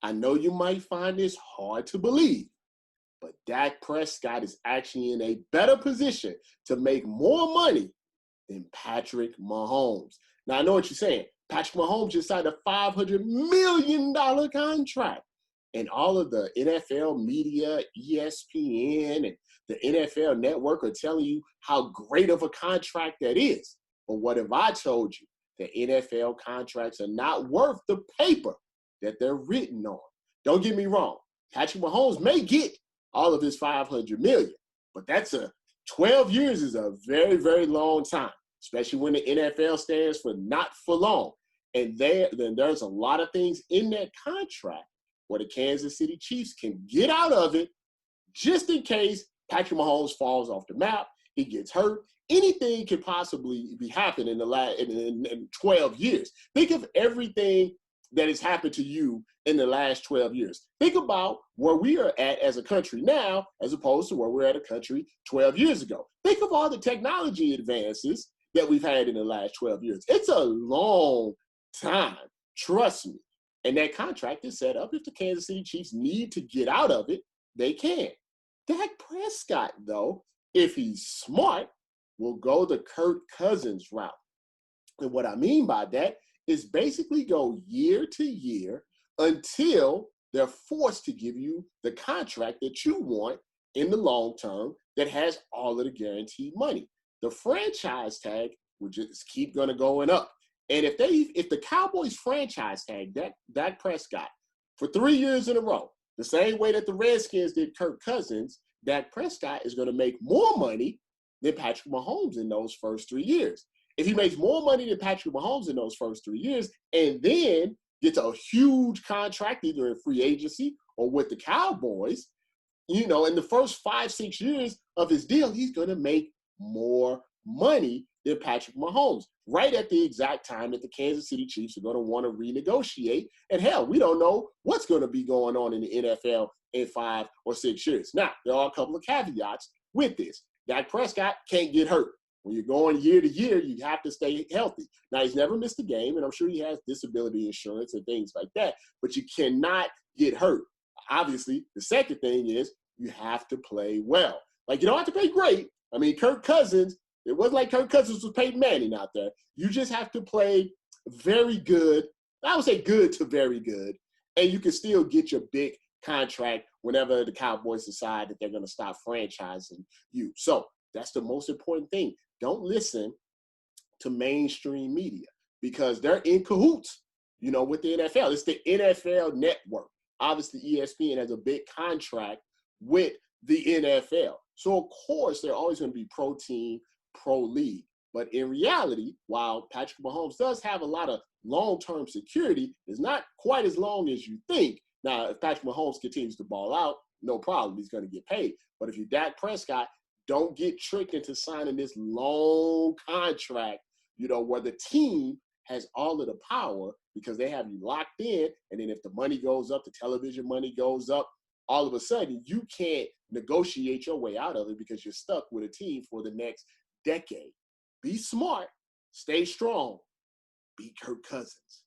I know you might find this hard to believe, but Dak Prescott is actually in a better position to make more money than Patrick Mahomes. Now, I know what you're saying. Patrick Mahomes just signed a $500 million contract. And all of the NFL media, ESPN, and the NFL network are telling you how great of a contract that is. But what have I told you? The NFL contracts are not worth the paper that they're written on. Don't get me wrong. Patrick Mahomes may get all of his $500 million, but that's 12 years is a very, very long time, especially when the NFL stands for not for long. And then there's a lot of things in that contract where the Kansas City Chiefs can get out of it just in case Patrick Mahomes falls off the map, he gets hurt. Anything could possibly be happening in 12 years. Think of everything that has happened to you in the last 12 years. Think about where we are at as a country now as opposed to where we're at a country 12 years ago. Think of all the technology advances that we've had in the last 12 years. It's a long time, trust me. And that contract is set up. If the Kansas City Chiefs need to get out of it, they can. Dak Prescott, though, if he's smart, will go the Kirk Cousins route. And what I mean by that is basically go year to year until they're forced to give you the contract that you want in the long term that has all of the guaranteed money. The franchise tag will just keep going up. And if the Cowboys franchise tag Dak Prescott for 3 years in a row, the same way that the Redskins did Kirk Cousins, Dak Prescott is going to make more money than Patrick Mahomes in those first 3 years. If he makes more money than Patrick Mahomes in those first 3 years and then gets a huge contract either in free agency or with the Cowboys, in the first 5-6 years of his deal, he's going to make more money than Patrick Mahomes, right at the exact time that the Kansas City Chiefs are going to want to renegotiate. And hell, we don't know what's going to be going on in the NFL in 5 or 6 years. Now, there are a couple of caveats with this. Dak Prescott can't get hurt. When you're going year to year, you have to stay healthy. Now, he's never missed a game, and I'm sure he has disability insurance and things like that, but you cannot get hurt. Obviously, the second thing is you have to play well. Like, you don't have to play great. I mean, Kirk Cousins, it wasn't like Kirk Cousins was Peyton Manning out there. You just have to play very good. I would say good to very good, and you can still get your big contract whenever the Cowboys decide that they're going to stop franchising you. So that's the most important thing. Don't listen to mainstream media because they're in cahoots, with the NFL. It's the NFL network. Obviously, ESPN has a big contract with the NFL. So, of course, they're always going to be pro-team, pro-league. But in reality, while Patrick Mahomes does have a lot of long-term security, it's not quite as long as you think. Now, if Patrick Mahomes continues to ball out, no problem. He's going to get paid. But if you're Dak Prescott, don't get tricked into signing this long contract, where the team has all of the power because they have you locked in. And then if the money goes up, the television money goes up, all of a sudden you can't negotiate your way out of it because you're stuck with a team for the next decade. Be smart, stay strong, beat Kirk Cousins.